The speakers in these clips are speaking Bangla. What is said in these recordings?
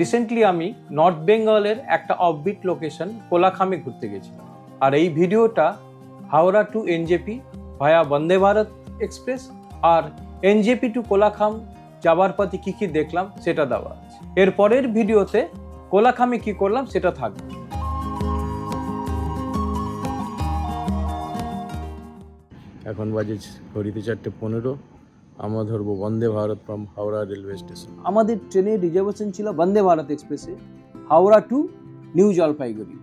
রিসেন্টলি আমি নর্থ বেঙ্গলের একটা অফবিট লোকেশন কোলাখামে ঘুরতে গেছিলাম। আর এই ভিডিওটা হাওড়া টু এনজেপি ভায়া বন্দে ভারত এক্সপ্রেস আর এনজেপি টু কোলাখাম যাবার পথে কি কি দেখলাম সেটা দেওয়া আছে। এর পরের ভিডিওতে কোলাখামে কি করলাম সেটা থাকবে। এখন বাজে ঘড়িতে 4:15। আমরা ধরবো Vande Bharat from Howrah railway station. আমাদের ট্রেনের রিজার্ভেশন ছিল বন্দে ভারত এক্সপ্রেসে Howrah to New Jalpaiguri.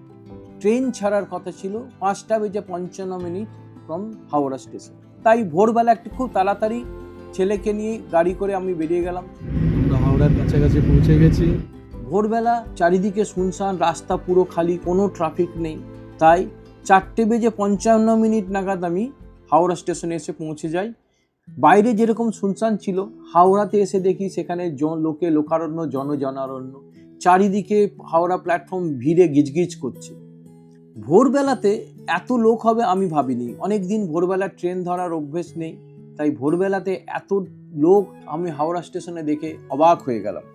Train ছাড়ার কথা ছিল 5:55 ফ্রম হাওড়া স্টেশন। তাই ভোরবেলা একটু খুব তাড়াতাড়ি ছেলেকে নিয়ে গাড়ি করে আমি বেরিয়ে গেলাম। আমরা হাওড়ার কাছাকাছি পৌঁছে গেছি। ভোরবেলা চারিদিকে শুনশান, রাস্তা পুরো খালি, কোনো ট্রাফিক নেই। তাই 4:55 নাগাদ আমি হাওড়া স্টেশনে এসে পৌঁছে যাই। বাইরে যেরকম শুনশান ছিল, হাওড়াতে এসে দেখি সেখানে লোকে লোকারণ্য, জনজনারণ্য। চারিদিকে হাওড়া প্ল্যাটফর্ম ভিড়ে গিজগিজ করছে। ভোরবেলাতে এত লোক হবে আমি ভাবিনি। অনেক দিন ভোরবেলা ট্রেন ধরার অভ্যেস নেই, তাই ভোরবেলাতে এত লোক আমি হাওড়া স্টেশনে দেখে অবাক হয়ে গেলাম।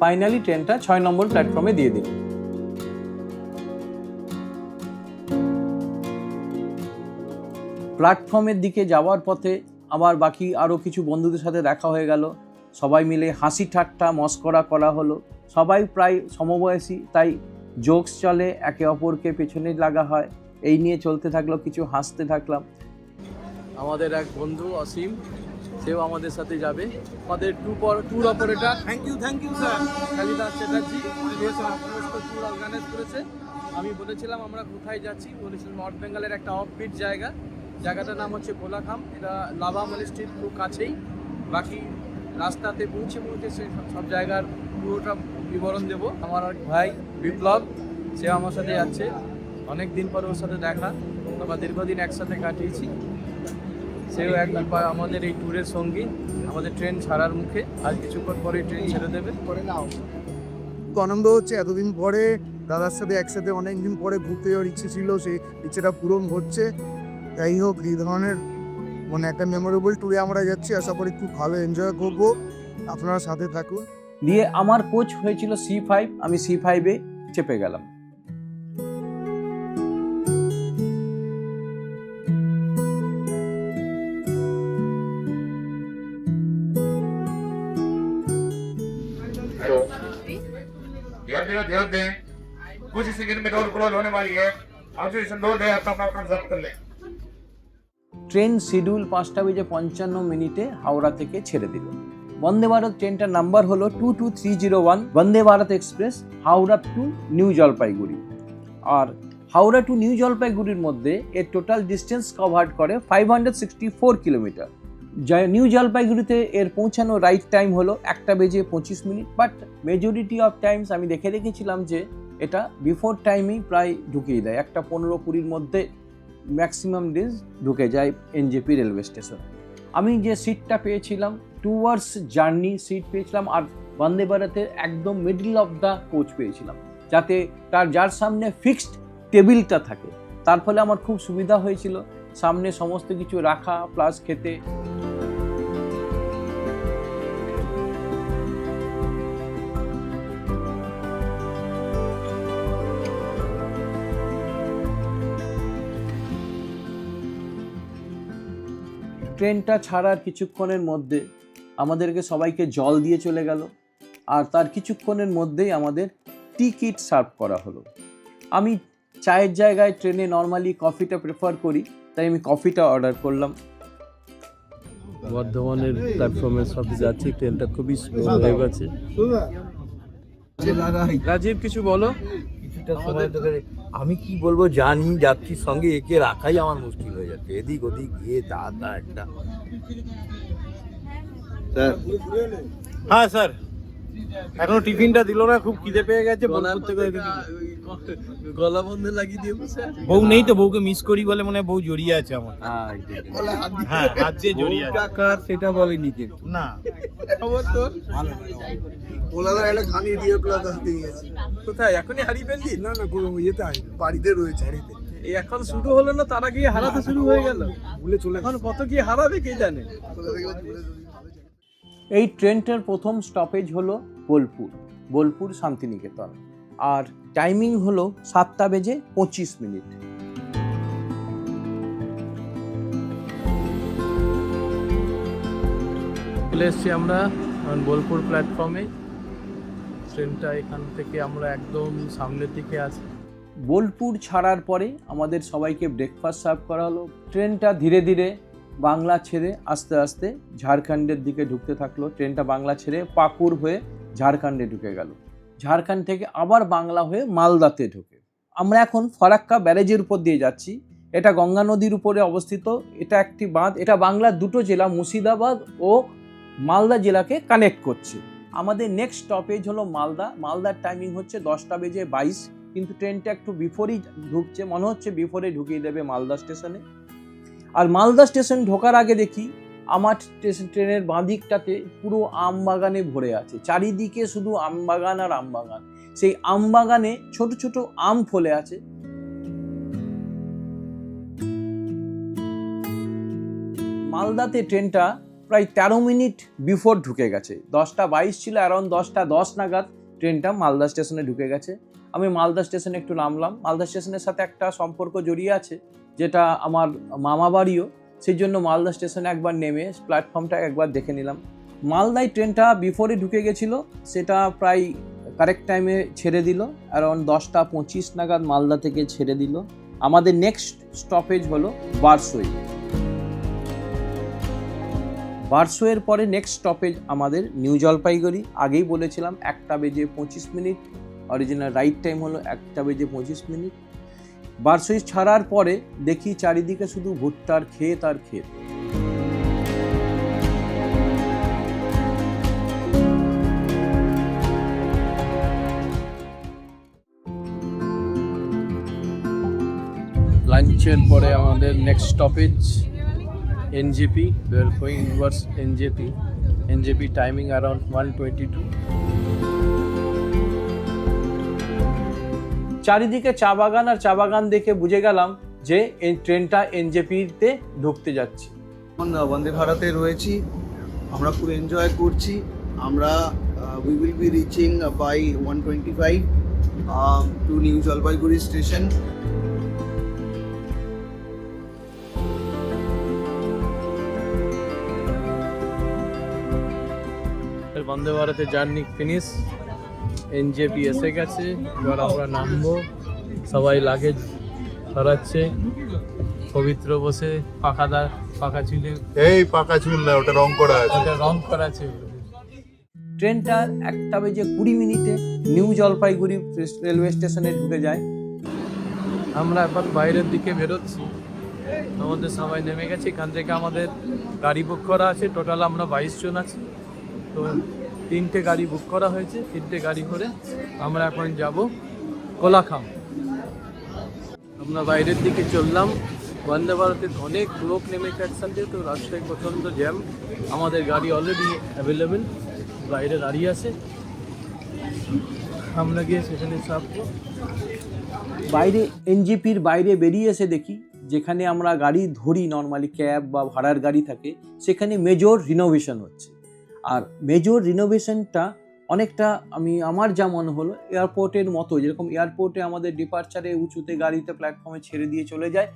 ফাইনালি ট্রেনটা 6 নম্বর প্ল্যাটফর্মে দিয়ে দিল। প্ল্যাটফর্মের দিকে যাওয়ার পথে আমার বাকি আরও কিছু বন্ধুদের সাথে দেখা হয়ে গেল। সবাই মিলে হাসি ঠাট্টা মস্করা করা হলো। সবাই প্রায় সমবয়সী, তাই জোকস চলে, একে অপরকে পেছনে লাগা হয়। এই নিয়ে চলতে থাকলো, কিছু হাসতে থাকলাম। আমাদের এক বন্ধু অসীম, সেও আমাদের সাথে যাবে। আমাদের tour operator thank you sir. Kalidas Chatterjee tour organise করেছে। আমি বলেছিলাম আমরা কোথায় যাচ্ছি, বলেছিলাম নর্থ বেঙ্গলের একটা অফবিট জায়গাটার নাম হচ্ছে কোলাখাম। এটা লাভামলি স্ট্রিট খুব কাছেই। বাকি রাস্তাতে পৌঁছে সব জায়গার পুরোটা বিবরণ দেব। আমার এক ভাই বিপ্লব, সে আমার সাথে যাচ্ছে। অনেক দিন পর ওর সাথে দেখা, আমরা দীর্ঘদিন একসাথে কাটিয়েছি। সেও আমাদের এই ট্যুরের সঙ্গী। আমাদের ট্রেন ছাড়ার মুখে, আর কিছুক্ষণ পরে ট্রেন ছেড়ে দেবে। আনন্দ হচ্ছে, এতদিন পরে দাদার সাথে একসাথে অনেকদিন পরে ঘুরতে যাওয়ার ইচ্ছে ছিল, সেই ইচ্ছেটা পূরণ হচ্ছে। যাই হোক, এই ধরনের একটা মেমোরেবল ট্যুরে আমরা যাচ্ছি। আশা করি খুব ভালো এনজয় করবো, আপনারা সাথে থাকুন। দিয়ে আমার কোচ হয়েছিল C5, আমি C5-এ চেপে গেলাম। ध्यान दें, कुछ सेकंड में रोड क्रॉस होने वाली है। ऑब्जर्वेशन रोड है, अपना कंसर्ट कर लें। ট্রেন শিডিউল 5:55 হাওড়া থেকে ছেড়ে দিল। বন্দে ভারত ট্রেনটার নাম্বার হলো 22301 Vande Bharat Express Howrah to New Jalpaiguri. আর হাওড়া টু নিউ জলপাইগুড়ির মধ্যে এর টোটাল ডিস্টেন্স কভার করে 564 কিলোমিটার। নিউ জলপাইগুড়িতে এর পৌঁছানো রাইট টাইম হলো 1:25। বাট মেজরিটি অফ টাইমস আমি দেখে রেখেছিলাম যে এটা বিফোর টাইমেই প্রায় ঢুকিয়ে দেয়। 1:15-20 মধ্যে ম্যাক্সিমাম ডেজ ঢুকে যায় এনজেপি রেলওয়ে স্টেশন। আমি যে সিটটা পেয়েছিলাম, 2 আওয়ার্স জার্নি সিট পেয়েছিলাম। আর বন্দে ভারতের একদম মিডল অফ দ্য কোচ পেয়েছিলাম, যাতে যার সামনে ফিক্সড টেবিলটা থাকে। তার ফলে আমার খুব সুবিধা হয়েছিল সামনে সমস্ত কিছু রাখা প্লাস খেতে। ট্রেনটা ছাড়ার কিছুক্ষণের মধ্যে আমাদেরকে সবাইকে জল দিয়ে চলে গেল। আর তার কিছুক্ষণের মধ্যেই আমাদের টিকিট সার্ভ করা হলো। আমি চায়ের জায়গায় ট্রেনে নর্মালি কফিটা প্রেফার করি, তাই আমি কফিটা অর্ডার করলাম। বর্ধমানের প্ল্যাটফর্মে সব যাচ্ছি, ট্রেনটা খুবই স্লো হয়ে গেছে। রাজীব কিছু বলো। কিছুটা সময় ধরে আমি কি বলবো, জানি যাত্রীর সঙ্গে একে রাখাই আমার মুশকিল হয়ে যাচ্ছে। এদিক ওদিক গিয়ে তা একটা। হ্যাঁ স্যার, এখনো টিফিনটা দিল না, খুব খিদে পেয়ে গেছে। গলা বন্ধে লাগিয়ে দিয়ে বউ নেই তো, বউকে মিস করি বলে মনে হয় বউ জড়িয়ে আছে আমার। হ্যাঁ, হাত দিয়ে জড়িয়ে আছে। টাকার সেটা বলেনি কিন্তু না, কোথায় এখনই হারিয়ে ফেললি? না বাড়িতে রয়েছে। এখন শুরু হলো না, তার আগে হারাতে শুরু হয়ে গেল। ভুলে চলে এখন কত কি হারাবে কে জানে। এই ট্রেনটার প্রথম স্টপেজ হলো বোলপুর, বোলপুর শান্তিনিকেতন, আর টাইমিং হলো 7:25। চলে এসেছি আমরা বোলপুর প্ল্যাটফর্মে। ট্রেনটা এখান থেকে আমরা একদম সামনের দিকে আছি। বোলপুর ছাড়ার পরে আমাদের সবাইকে ব্রেকফাস্ট সার্ভ করা হলো। ট্রেনটা ধীরে ধীরে বাংলা ছেড়ে আস্তে আস্তে ঝাড়খণ্ডের দিকে ঢুকতে থাকলো। ট্রেনটা বাংলা ছেড়ে পাকুর হয়ে ঝাড়খণ্ডে ঢুকে গেল। ঝাড়খণ্ড থেকে আবার বাংলা হয়ে মালদাতে ঢুকে। আমরা এখন ফরাক্কা ব্যারেজের উপর দিয়ে যাচ্ছি। এটা গঙ্গা নদীর উপরে অবস্থিত। এটা একটি বাঁধ। এটা বাংলার দুটো জেলা মুর্শিদাবাদ ও মালদা জেলাকে কানেক্ট করছে। আমাদের নেক্সট স্টপেজ হলো মালদা। মালদার টাইমিং হচ্ছে 10:22, কিন্তু ট্রেনটা একটু বিফোরেই ঢুকছে, মনে হচ্ছে বিফোরে ঢুকিয়ে দেবে মালদা স্টেশনে। আর মালদা স্টেশন ঢোকার আগে দেখি আমার ট্রেনের বাঁদিকটাতে পুরো আম বাগানে ভরে আছে। চারিদিকে শুধু আম বাগান আর আম বাগান। সেই আম বাগানে ছোট ছোট আম ফলে আছে। মালদাতে ট্রেনটা প্রায় 13 মিনিট বিফোর ঢুকে গেছে। 10:22 ছিল, অ্যারাউন্ড 10:10 নাগাদ ট্রেনটা মালদা স্টেশনে ঢুকে গেছে। আমি মালদা স্টেশনে একটু নামলাম। মালদা স্টেশনের সাথে একটা সম্পর্ক জড়িয়ে আছে, যেটা আমার মামা বাড়িও, সেই জন্য মালদা স্টেশনে একবার নেমে প্ল্যাটফর্মটা একবার দেখে নিলাম। মালদায় ট্রেনটা বিফোরে ঢুকে গেছিলো, সেটা প্রায় কারেক্ট টাইমে ছেড়ে দিল, অ্যারাউন্ড 10:25 নাগাদ মালদা থেকে ছেড়ে দিল। আমাদের নেক্সট স্টপেজ হলো বারসই। বারসইয়ের পরে নেক্সট স্টপেজ আমাদের নিউ জলপাইগুড়ি। আগেই বলেছিলাম 1:25, অরিজিনাল রাইট টাইম হলো 1:25। বারসই ছাড়ার পরে দেখি চারিদিকে শুধু ভুট্টার ক্ষেত আর ক্ষেত। লাঞ্চের পরে আমাদের next stoppage NJP. We are going towards NJP. NJP timing around 1:22। চারিদিকে চা বাগান আর চা বাগান দেখে বুঝে গেলাম যে এই ট্রেনটা এনজেপিতে ঢুকতে যাচ্ছে। বন্দে ভারতে রয়েছি, আমরা খুব এনজয় করছি। আমরা we will be reaching by 1:25 to New Jalpaiguri station. Vande ভারতের জার্নি ফিনিশ। এনজেপি এসে গেছে, এবার আমরা নামবো। সবাই লাগেজ সরাচ্ছে। পবিত্র বসে পাকা চুলে, এই পাকা চুল না, ওটা রং করা আছে। ওটা রং করা আছে। ট্রেনটা 1:20 নিউ জলপাইগুড়ি রেলওয়ে স্টেশনে ঢুকে যায়। আমরা এখন বাইরের দিকে বেরোচ্ছি। আমাদের সবাই নেমে গেছে। এখান থেকে আমাদের গাড়ি বুক করা আছে। টোটাল আমরা 22 জন আছি। তো 3টে গাড়ি বুক করা হয়েছে। 3টে গাড়ি করে আমরা এখন যাব কোলাখাম। আমরা বাইরের দিকে চললাম। বন্দে ভারতের অনেক লোক নেমেছে একসাথে, তো রাস্তায় প্রচণ্ড জ্যাম। আমাদের গাড়ি অলরেডি অ্যাভেলেবেল, বাইরে দাঁড়িয়ে আছে। আমরা গিয়ে সেখানে চাপবো। বাইরে এনজেপির বাইরে বেরিয়ে এসে দেখি যেখানে আমরা গাড়ি ধরি, নর্মালি ক্যাব বা ভাড়ার গাড়ি থাকে, সেখানে মেজর রিনোভেশন হচ্ছে। আর মেজর রিনোভেশনটা অনেকটা আমার যা মনে হলো এয়ারপোর্টের মতো, যেরকম এয়ারপোর্টে আমাদের ডিপার্চারে উঁচুতে গাড়িতে প্ল্যাটফর্মে ছেড়ে দিয়ে চলে যায়,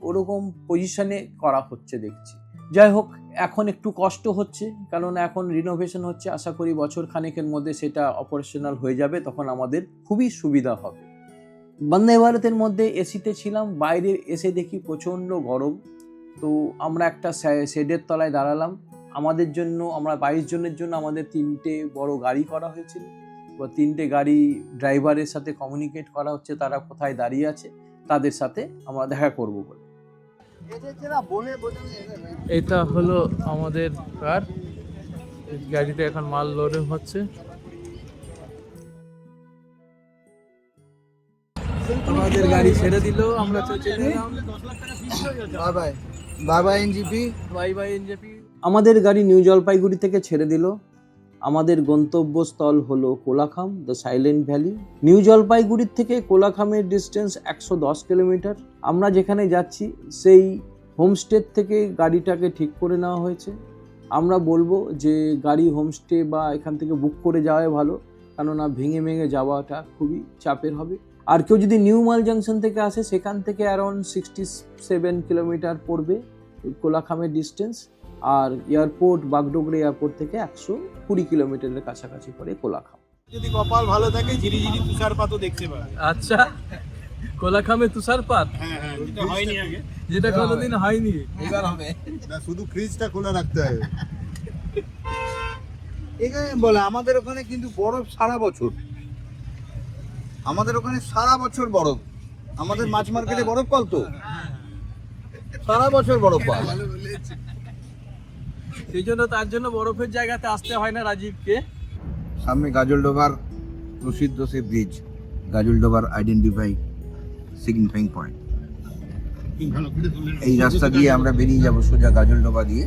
ওরকম পজিশনে করা হচ্ছে দেখছি। যাই হোক, এখন একটু কষ্ট হচ্ছে, কারণ এখন রিনোভেশন হচ্ছে। আশা করি বছর খানেকের মধ্যে সেটা অপারেশনাল হয়ে যাবে, তখন আমাদের খুবই সুবিধা হবে। বন্দে ভারতের মধ্যে এসিতে ছিলাম, বাইরে এসে দেখি প্রচণ্ড গরম। তো আমরা একটা শেডের তলায় দাঁড়ালাম। আমাদের জন্য, আমরা 22 জনের জন্য আমাদের 3টে বড় গাড়ি করা হয়েছিল। বা 3টে গাড়ি ড্রাইভারের সাথে কমিউনিকেট করা হচ্ছে, তারা কোথায় দাঁড়িয়ে আছে, তাদের সাথে আমরা দেখা করব বলে। এটা হলো আমাদের কার। গাড়িতে এখন মাল লোডিং হচ্ছে। আমাদের গাড়ি ছেড়ে দিল, আমরা চলে গেলাম। Bye bye bye NJP. Bye bye NJP. আমাদের গাড়ি নিউ জলপাইগুড়ি থেকে ছেড়ে দিল। আমাদের গন্তব্যস্থল হলো Kolakham, the silent valley. New জলপাইগুড়ির থেকে কোলাখামের ডিস্টেন্স 110 কিলোমিটার। আমরা যেখানে যাচ্ছি সেই হোমস্টে থেকে গাড়িটাকে ঠিক করে নেওয়া হয়েছে। আমরা বলবো যে গাড়ি হোমস্টে বা এখান থেকে বুক করে যাওয়াই ভালো, কেননা ভেঙে যাওয়াটা খুবই চাপের হবে। আর কেউ যদি নিউ মাল জাংশন থেকে আসে, সেখান থেকে অ্যারাউন্ড 67 কিলোমিটার পড়বে কোলাখামের ডিস্টেন্স। আর এয়ারপোর্ট, বাগডোগরা এয়ারপোর্ট থেকে 120 কিলোমিটারের কাছাকাছি পড়ে কোলাখাম। যদি কপাল ভালো থাকে ঝিরিঝিরি তুষারপাতও দেখতে পাবে। আচ্ছা, কোলাখামে তুষারপাত? হ্যাঁ, যেটা হয়নি আগে, যেটা কোনোদিন হয়নি, এবার হবে। না, শুধু ফ্রিজটা খোলা রাখতে হবে। এখানে বলে আমাদের ওখানে কিন্তু বরফ সারা বছর, আমাদের ওখানে সারা বছর বরফ। আমাদের মাছ মার্কেটে বরফ কল তো সারা বছর বরফ পাওয়া যায়। সেই জন্য তার জন্য বরফের জায়গাতে আসতে হয় না রাজীবকে। সামনে গাজলডোবার প্রসিদ্ধ সে ব্রিজ, গাজলডোবার আইডেন্টিফাই সিগনিফাইং পয়েন্ট। এই রাস্তা দিয়ে আমরা বেরিয়ে যাব সোজা গাজলডোবা দিয়ে।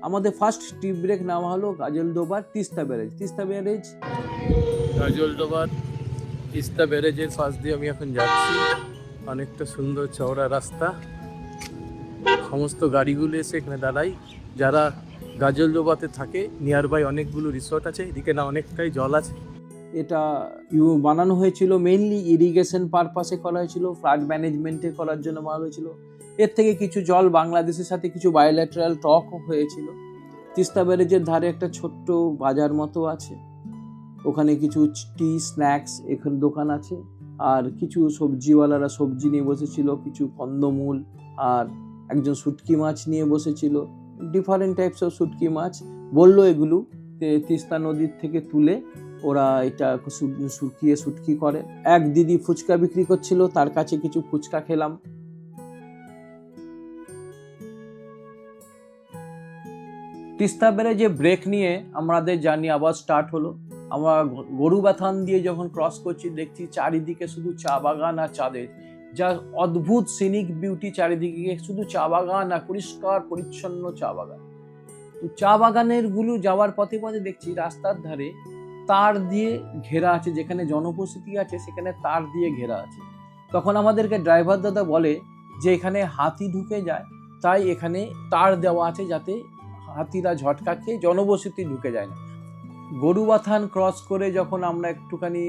আমাদের ফার্স্ট টি ব্রেক নেওয়া হলো গাজলডোবার তিস্তা ব্যারেজ। তিস্তা ব্যারেজ গাজলডোবার তিস্তা ব্যারেজের পাশ দিয়ে আমি এখন যাচ্ছি। অনেকটা সুন্দর চওড়া রাস্তা, সমস্ত গাড়িগুলো এসে এখানে দাঁড়াই। যারা গাজলডোবাতে থাকে, নিয়ার বাই অনেকগুলো রিসোর্ট আছে, এদিকে না অনেকটাই জল আছে। এটা বানানো হয়েছিল মেইনলি ইরিগেশন পারপাসে করা হয়েছিল, ফ্লাড ম্যানেজমেন্টে করার জন্য বানানো হয়েছিল। এর থেকে কিছু জল বাংলাদেশের সাথে কিছু বায়োল্যাটারাল টকও হয়েছিল। তিস্তা ব্যারেজের ধারে একটা ছোট্ট বাজার মতো আছে, ওখানে কিছু টি স্ন্যাক্স এখানে দোকান আছে। আর কিছু সবজিওয়ালারা সবজি নিয়ে বসেছিল, কিছু কন্দমূল, আর একজন শুটকি মাছ নিয়ে বসেছিল। ডিফারেন্ট টাইপস অফ শুটকি মাছ বললো এগুলো তিস্তা নদীর থেকে তুলে ওরা এটা শুকিয়ে শুটকি করে। এক দিদি ফুচকা বিক্রি করছিল, তার কাছে কিছু ফুচকা খেলাম। তিস্তা ব্যারেজে ব্রেক নিয়ে আমাদের জার্নি আবার স্টার্ট হলো। আমরা গরুবাথান দিয়ে যখন ক্রস করছি, দেখছি চারিদিকে শুধু চা বাগান আর চাঁদের, যা অদ্ভুত সিনিক বিউটি। চারিদিকে শুধু চা বাগান আর পরিষ্কার পরিচ্ছন্ন চা বাগান। তো চা বাগানের গুলো যাওয়ার পথে পথে দেখছি রাস্তার ধারে তার দিয়ে ঘেরা আছে, যেখানে জনবসতি আছে সেখানে তার দিয়ে ঘেরা আছে। তখন আমাদেরকে ড্রাইভার দাদা বলে যে এখানে হাতি ঢুকে যায়, তাই এখানে তার দেওয়া আছে যাতে হাতিরা ঝটকা খেয়ে জনবসতি ঢুকে যায় না। গরুবাথান ক্রস করে যখন আমরা একটুখানি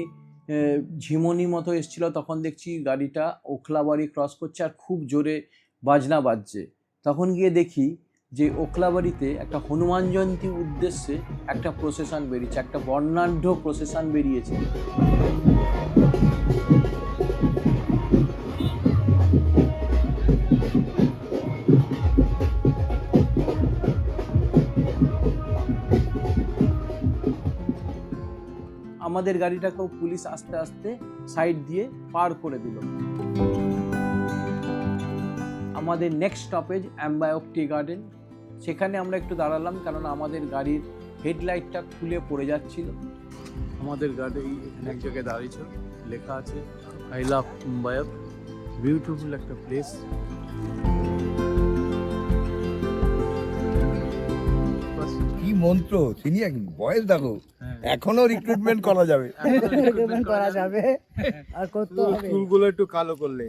ঝিমনি মতো এসেছিল, তখন দেখছি গাড়িটা ওখলাবাড়ি ক্রস করছে আর খুব জোরে বাজনা বাজছে। তখন গিয়ে দেখি যে ওখলাবাড়িতে একটা হনুমান জয়ন্তী উদ্দেশ্যে একটা প্রসেশন বেরিয়েছে, একটা বর্ণাঢ্য প্রসেশন বেরিয়েছে। আমাদের গাড়িটাকেও পুলিশ আস্তে আস্তে সাইড দিয়ে পার করে দিল। আমাদের নেক্সট স্টপেজ অ্যাম্বায়ক টি গার্ডেন। সেখানে আমরা একটু দাঁড়ালাম, কারণ আমাদের গাড়ির হেডলাইটটা খুলে পড়ে যাচ্ছিল। আমাদের গাড়ি এখানে এক জায়গায় দাঁড়িয়েছিল, লেখা আছে আই লাভ মুম্বাইব। বিউটিফুল একটা প্লেস। কি মন্ত্র, তিনি বয়স দেখো, এখনো রিক্রুটমেন্ট করা যাবে। আর করতে হবে চুলগুলো একটু কালো করলে,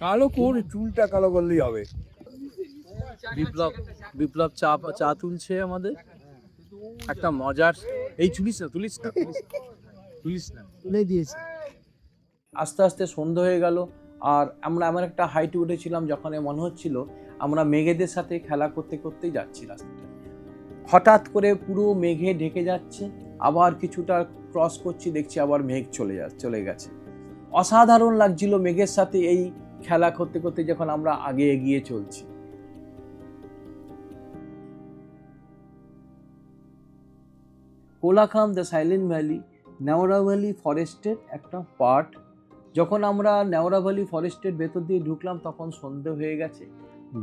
কালো করে চুলটা কালো করলেই হবে। বিপ্লব চা তুলছে আমাদের। একটা মজার, এই তুলিস না তুলে দিয়েছে। আস্তে আস্তে সন্ধ্যা হয়ে গেল, আর আমরা এমন একটা হাইটে উঠেছিলাম যখন মনে হচ্ছিল আমরা মেঘেদের সাথে খেলা করতে করতেই যাচ্ছি রাস্তাটা। হঠাৎ করে পুরো মেঘে ঢেকে যাচ্ছে, আবার কিছুটা ক্রস করছি, দেখছি আবার মেঘ চলে গেছে। অসাধারণ লাগছিল মেঘের সাথে এই খেলা করতে করতে যখন আমরা আগে এগিয়ে চলছি। Kolakham the silent valley Neora valley ফরেস্টের একটা পার্ট। যখন আমরা নেওরা ভ্যালি ফরেস্টের ভেতর দিয়ে ঢুকলাম তখন সন্ধে হয়ে গেছে,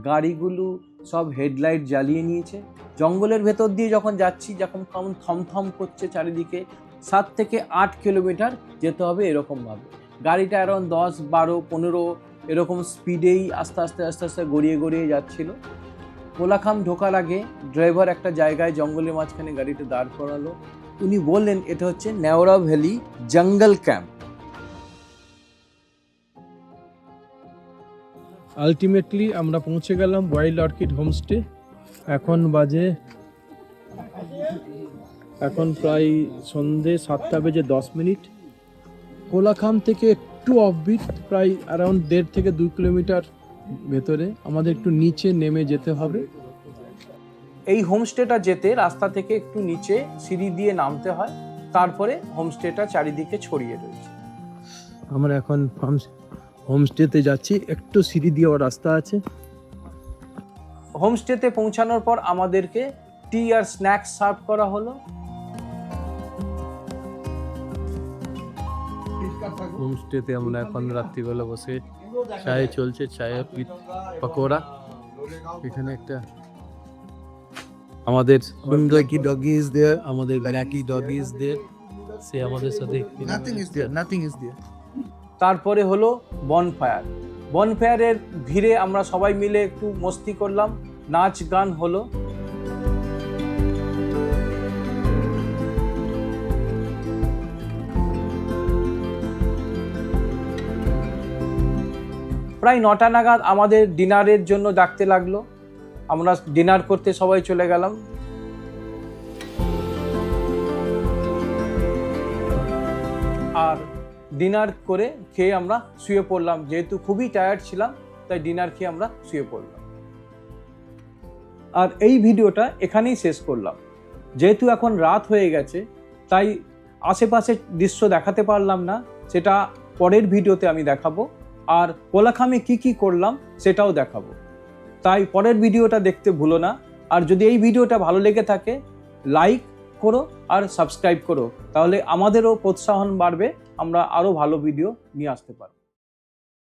গাড়িগুলো সব হেডলাইট জ্বালিয়ে নিয়েছে। জঙ্গলের ভেতর দিয়ে যখন যাচ্ছি, যখন কেমন থমথম করছে চারিদিকে, 7 থেকে 8 কিলোমিটার যেতে হবে এরকমভাবে। গাড়িটা অ্যারাউন্ড 10, 12, 15 এরকম স্পিডেই আস্তে আস্তে গড়িয়ে যাচ্ছিল। কোলাখাম ঢোকার আগে ড্রাইভার একটা জায়গায় জঙ্গলের মাঝখানে গাড়িটা দাঁড় করালো। উনি বললেন এটা হচ্ছে নেওরা ভ্যালি জঙ্গল ক্যাম্প। আলটিমেটলি আমরা পৌঁছে গেলাম ওয়াইল্ড অর্কিড হোমস্টে। এখন প্রায় সন্ধে 7:10। কোলাখাম থেকে একটু অফবিট, প্রায় অ্যারাউন্ড 1.5 থেকে 2 কিলোমিটার ভেতরে। আমাদের একটু নিচে নেমে যেতে হবে। এই হোমস্টেটা যেতে রাস্তা থেকে একটু নিচে সিঁড়ি দিয়ে নামতে হয়, তারপরে হোমস্টেটা চারিদিকে ছড়িয়ে রয়েছে। আমরা এখন হোমস্টেতে যাচ্ছি, একটু সিঁড়ি দিয়ে রাস্তা আছে। হোমস্টেতে পৌঁছানোর পর আমাদেরকে টি আর স্ন্যাক্স সার্ভ করা হলো। হোমস্টেতে আমরা এখন রাত্রিবেলা বসে চায়ে চলছে, চায়ে পকোড়া। এখানে একটা আমাদের Lucky doggy is there. আমাদের ব্ল্যাকি ডগি ইজ দেয়ার, সে আমাদের সাথে Nothing is there. তারপরে হলো বনফায়ার। বনফায়ারের ভিড়ে আমরা সবাই মিলে একটু মস্তি করলাম, নাচ গান হলো। প্রায় 9টা নাগাদ আমাদের ডিনারের জন্য ডাকতে লাগলো। আমরা ডিনার করতে সবাই চলে গেলাম। আর ডিনার করে খেয়ে আমরা শুয়ে পড়লাম। যেহেতু খুবই টায়ার্ড ছিলাম, তাই ডিনার খেয়ে আমরা শুয়ে পড়লাম। আর এই ভিডিওটা এখানেই শেষ করলাম। যেহেতু এখন রাত হয়ে গেছে, তাই আশেপাশের দৃশ্য দেখাতে পারলাম না, সেটা পরের ভিডিওতে আমি দেখাবো। আর কোলাখামে কি করলাম সেটাও দেখাবো। তাই পরের ভিডিওটা দেখতে ভুলো না। আর যদি এই ভিডিওটা ভালো লেগে থাকে, লাইক করো আর সাবস্ক্রাইব করো, তাহলে আমাদেরও প্রোৎসাহন বাড়বে, আমরা আরও ভালো ভিডিও নিয়ে আসতে পারবো।